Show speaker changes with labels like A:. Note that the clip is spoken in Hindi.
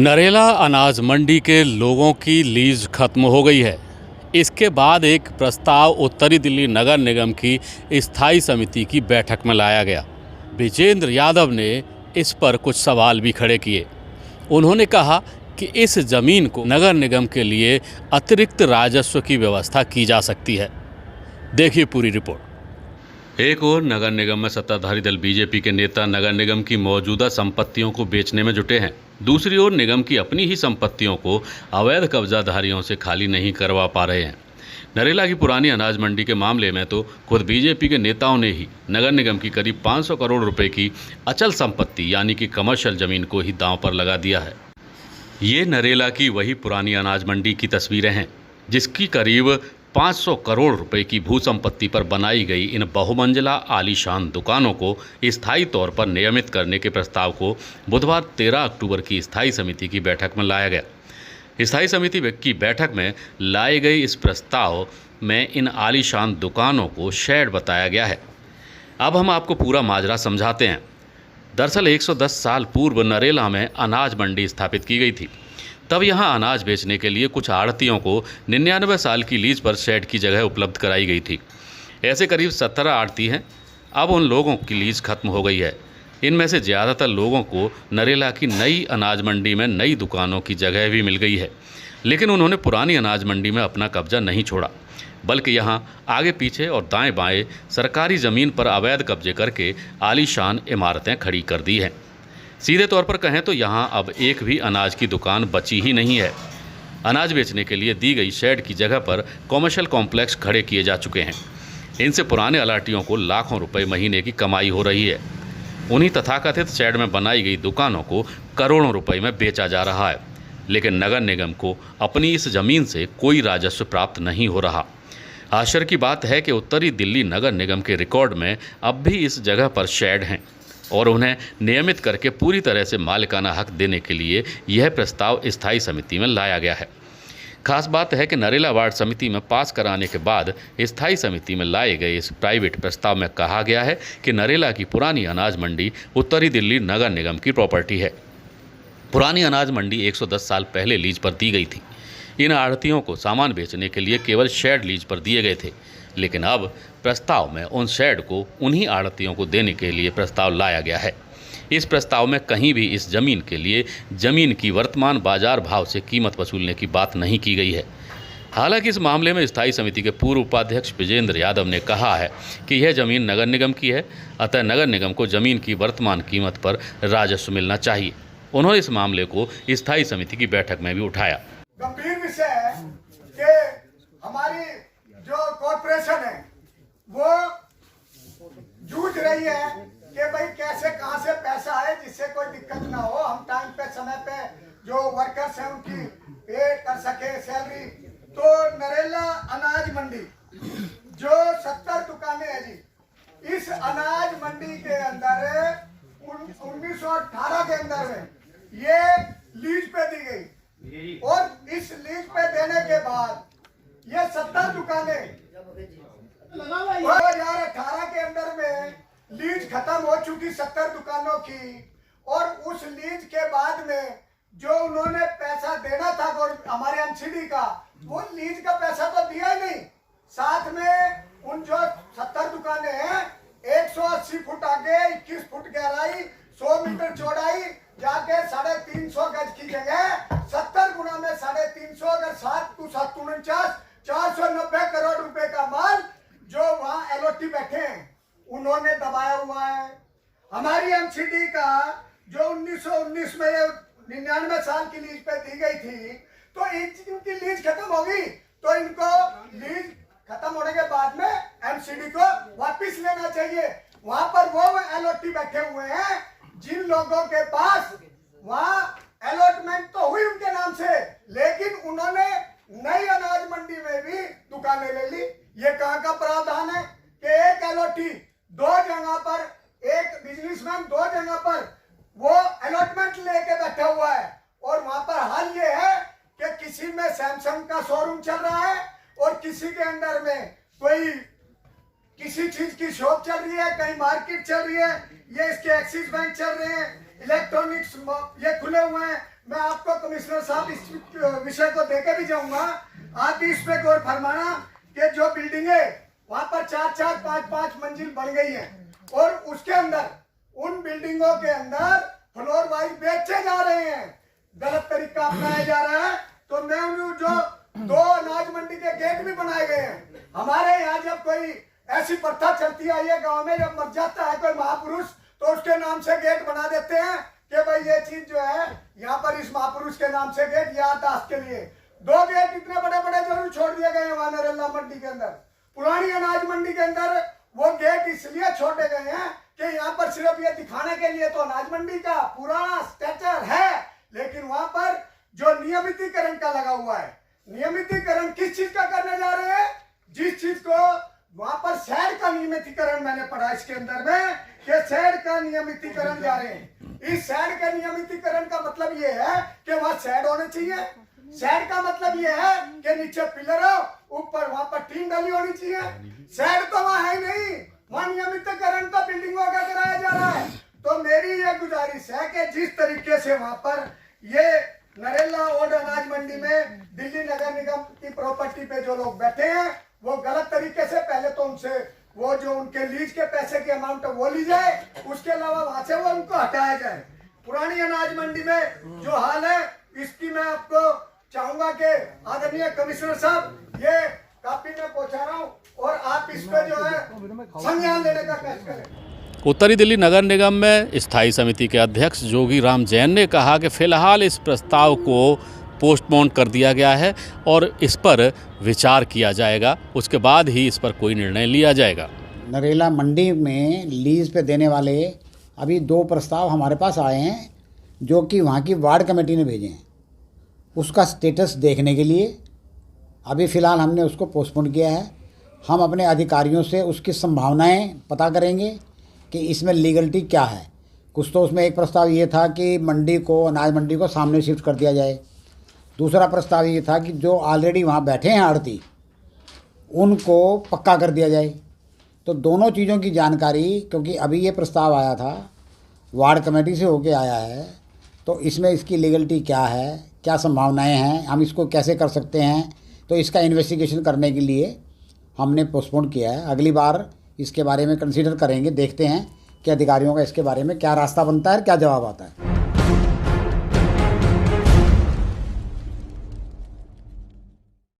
A: नरेला अनाज मंडी के लोगों की लीज खत्म हो गई है। इसके बाद एक प्रस्ताव उत्तरी दिल्ली नगर निगम की स्थायी समिति की बैठक में लाया गया। विजेंद्र यादव ने इस पर कुछ सवाल भी खड़े किए। उन्होंने कहा कि इस जमीन को नगर निगम के लिए अतिरिक्त राजस्व की व्यवस्था की जा सकती है। देखिए पूरी रिपोर्ट। एक और नगर निगम में सत्ताधारी दल बीजेपी के नेता नगर निगम की मौजूदा संपत्तियों को बेचने में जुटे हैं। दूसरी ओर निगम की अपनी ही संपत्तियों को अवैध कब्जाधारियों से खाली नहीं करवा पा रहे हैं। नरेला की पुरानी अनाज मंडी के मामले में तो खुद बीजेपी के नेताओं ने ही नगर निगम की करीब 500 करोड़ रुपए की अचल संपत्ति यानी कि कमर्शियल जमीन को ही दांव पर लगा दिया है। ये नरेला की वही पुरानी अनाज मंडी की तस्वीरें हैं जिसकी करीब 500 करोड़ रुपए की भू संपत्ति पर बनाई गई इन बहुमंजिला आलीशान दुकानों को स्थायी तौर पर नियमित करने के प्रस्ताव को बुधवार 13 अक्टूबर की स्थायी समिति की बैठक में लाया गया। स्थायी समिति की बैठक में लाए गए इस प्रस्ताव में इन आलीशान दुकानों को शेड बताया गया है। अब हम आपको पूरा माजरा समझाते हैं। दरअसल 110 साल पूर्व नरेला में अनाज मंडी स्थापित की गई थी। तब यहां अनाज बेचने के लिए कुछ आढ़तियों को 99 साल की लीज पर शेड की जगह उपलब्ध कराई गई थी। ऐसे करीब 17 आढ़ती हैं। अब उन लोगों की लीज खत्म हो गई है। इनमें से ज़्यादातर लोगों को नरेला की नई अनाज मंडी में नई दुकानों की जगह भी मिल गई है, लेकिन उन्होंने पुरानी अनाज मंडी में अपना कब्जा नहीं छोड़ा, बल्कि यहाँ आगे पीछे और दाएं बाएं सरकारी ज़मीन पर अवैध कब्जे करके आलीशान इमारतें खड़ी कर दी हैं। सीधे तौर पर कहें तो यहाँ अब एक भी अनाज की दुकान बची ही नहीं है। अनाज बेचने के लिए दी गई शेड की जगह पर कॉमर्शियल कॉम्प्लेक्स खड़े किए जा चुके हैं। इनसे पुराने अलाटियों को लाखों रुपए महीने की कमाई हो रही है। उन्हीं तथाकथित शेड में बनाई गई दुकानों को करोड़ों रुपए में बेचा जा रहा है, लेकिन नगर निगम को अपनी इस ज़मीन से कोई राजस्व प्राप्त नहीं हो रहा। आश्चर्य की बात है कि उत्तरी दिल्ली नगर निगम के रिकॉर्ड में अब भी इस जगह पर शेड हैं और उन्हें नियमित करके पूरी तरह से मालिकाना हक देने के लिए यह प्रस्ताव स्थायी समिति में लाया गया है। खास बात है कि नरेला वार्ड समिति में पास कराने के बाद स्थायी समिति में लाए गए इस प्राइवेट प्रस्ताव में कहा गया है कि नरेला की पुरानी अनाज मंडी उत्तरी दिल्ली नगर निगम की प्रॉपर्टी है। पुरानी अनाज मंडी 110 साल पहले लीज पर दी गई थी। इन आढ़तियों को सामान बेचने के लिए केवल शेड लीज पर दिए गए थे, लेकिन अब प्रस्ताव में उन शेड को उन्हीं आढ़तियों को देने के लिए प्रस्ताव लाया गया है। इस प्रस्ताव में कहीं भी इस जमीन के लिए जमीन की वर्तमान बाजार भाव से कीमत वसूलने की बात नहीं की गई है। हालांकि इस मामले में स्थायी समिति के पूर्व उपाध्यक्ष विजेंद्र यादव ने कहा है कि यह जमीन नगर निगम की है, अतः नगर निगम को जमीन की वर्तमान कीमत पर राजस्व मिलना चाहिए। उन्होंने इस मामले को स्थायी समिति की बैठक में भी उठाया।
B: गंभीर विषय है कि हमारी जो कॉर्पोरेशन है वो जूझ रही है कि भाई कैसे कहां से पैसा आए जिससे कोई दिक्कत ना हो, हम टाइम पे समय पे जो वर्कर्स हैं उनकी पे कर सके सैलरी। तो नरेला अनाज मंडी जो 70 दुकानें हैं जी, इस अनाज मंडी के अंदर 1918 के अंदर में ये लीज पे दी गई और इस लीज पे देने के बाद ये 70 दुकानें 2018 के अंदर में लीज खत्म हो चुकी 70 दुकानों की, और उस लीज के बाद में जो उन्होंने पैसा देना था हमारे एमसीडी का, वो लीज का पैसा तो दिया ही नहीं। साथ में उन जो 70 दुकानें हैं 180 फुट आगे 21 फुट गहराई 100 मीटर चौड़ाई जाके 350 गज की जगह 70 गुना में 350, अगर 7 × 7 = 49, 490 करोड़ रुपए का माल जो वहां एलओटी बैठे हैं उन्होंने दबाया हुआ है। हमारी एमसीडी का जो 1919 में 99 साल की लीज पे दी गई थी, तो इनकी लीज खत्म होगी तो इनको लीज खत्म होने के बाद में एमसीडी को वापस लेना चाहिए। वहां पर वो एलओटी बैठे हुए हैं जिन लोगों के पास वहां अलॉटमेंट तो हुई उनके नाम से, लेकिन उन्होंने नई अनाज मंडी में भी दुकानें ले ली। ये कहां का प्रावधान है कि एक एलओटी 2 जगह पर, एक बिजनेसमैन 2 जगह पर वो अलॉटमेंट लेके बैठा हुआ है, और वहां पर हाल ये है कि किसी में सैमसंग का शोरूम चल रहा है और किसी के अंदर में कोई किसी चीज की शॉप चल रही है, कहीं मार्केट चल रही है, ये इसके एक्सिस बैंक चल रहे हैं, इलेक्ट्रॉनिक्स ये खुले हुए हैं। मैं आपको कमिश्नर साहब इस विषय को देके भी जाऊंगा, आप भी इस पे गौर फरमाना कि जो बिल्डिंग है वहां पर 4-4, 5-5 मंजिल बन गई है और उसके अंदर उन बिल्डिंगों के अंदर फ्लोर वाइज बेचे जा रहे हैं, गलत तरीका अपनाया जा रहा है। तो मैं जो 2 अनाज मंडी के गेट भी बनाए गए हैं। हमारे यहाँ जब कोई ऐसी प्रथा चलती आई है गांव में, जब मर जाता है कोई महापुरुष तो उसके नाम से गेट बना देते हैं कि भाई ये चीज जो है यहाँ पर इस महापुरुष के नाम से गेट याददाश्त के लिए। 2 गेट इतने बड़े बड़े जरूर छोड़ दिए गए हैं वहां नरेला मंडी के अंदर। पुरानी अनाज मंडी के अंदर वो गेट इसलिए छोड़े गए हैं कि यहाँ पर सिर्फ ये दिखाने के लिए तो अनाज मंडी का पुराना स्ट्रक्चर है, लेकिन वहां पर जो नियमितीकरण का लगा हुआ है, नियमितीकरण किस चीज का करने जा रहे हैं? जिस चीज को वहां पर शेड का नियमितीकरण मैंने पढ़ा इसके अंदर में कि शेड का नियमितीकरण जा रहे हैं। इस शेड का नियमितीकरण का मतलब ये है कि वहां शेड होने चाहिए। शेड का मतलब ये है कि नीचे पिलर हो, ऊपर वहां पर टीन डाली होनी चाहिए। शेड तो वहां है नहीं, वहां नियमितीकरण तो बिल्डिंगों का कराया जा रहा है। तो मेरी ये गुजारिश है कि जिस तरीके से वहां पर ये नरेला और अनाज मंडी में दिल्ली नगर निगम की प्रॉपर्टी पे जो लोग बैठे हैं वो गलत तरीके से, पहले तो उनसे वो जो उनके लीज के पैसे की अमाउंट वो ली जाए, उसके अलावा वहां से वो उनको हटाया जाए। पुरानी अनाज मंडी में जो हाल है इसकी मैं आपको चाहूंगा कि आदरणीय कमिश्नर साहब ये कापी में पहुंचा रहा हूँ और आप इस पे जो है संज्ञान लेने का प्रयास करें।
A: उत्तरी दिल्ली नगर निगम में स्थायी समिति के अध्यक्ष जोगी राम जैन ने कहा कि फिलहाल इस प्रस्ताव को पोस्टपोन कर दिया गया है और इस पर विचार किया जाएगा, उसके बाद ही इस पर कोई निर्णय लिया जाएगा।
C: नरेला मंडी में लीज पे देने वाले अभी 2 प्रस्ताव हमारे पास आए हैं जो कि वहाँ की वार्ड कमेटी ने भेजे हैं। उसका स्टेटस देखने के लिए अभी फ़िलहाल हमने उसको पोस्टपोन किया है। हम अपने अधिकारियों से उसकी संभावनाएं पता करेंगे कि इसमें लीगलिटी क्या है। कुछ तो उसमें एक प्रस्ताव ये था कि मंडी को, अनाज मंडी को सामने शिफ्ट कर दिया जाए। दूसरा प्रस्ताव ये था कि जो ऑलरेडी वहाँ बैठे हैं आड़ती उनको पक्का कर दिया जाए। तो दोनों चीज़ों की जानकारी, क्योंकि अभी ये प्रस्ताव आया था वार्ड कमेटी से होके आया है, तो इसमें इसकी लीगलिटी क्या है, क्या संभावनाएं हैं, हम इसको कैसे कर सकते हैं, तो इसका इन्वेस्टिगेशन करने के लिए हमने पोस्टपोन किया है। अगली बार इसके बारे में कंसीडर करेंगे, देखते हैं कि अधिकारियों का इसके बारे में क्या रास्ता बनता है, क्या जवाब आता है।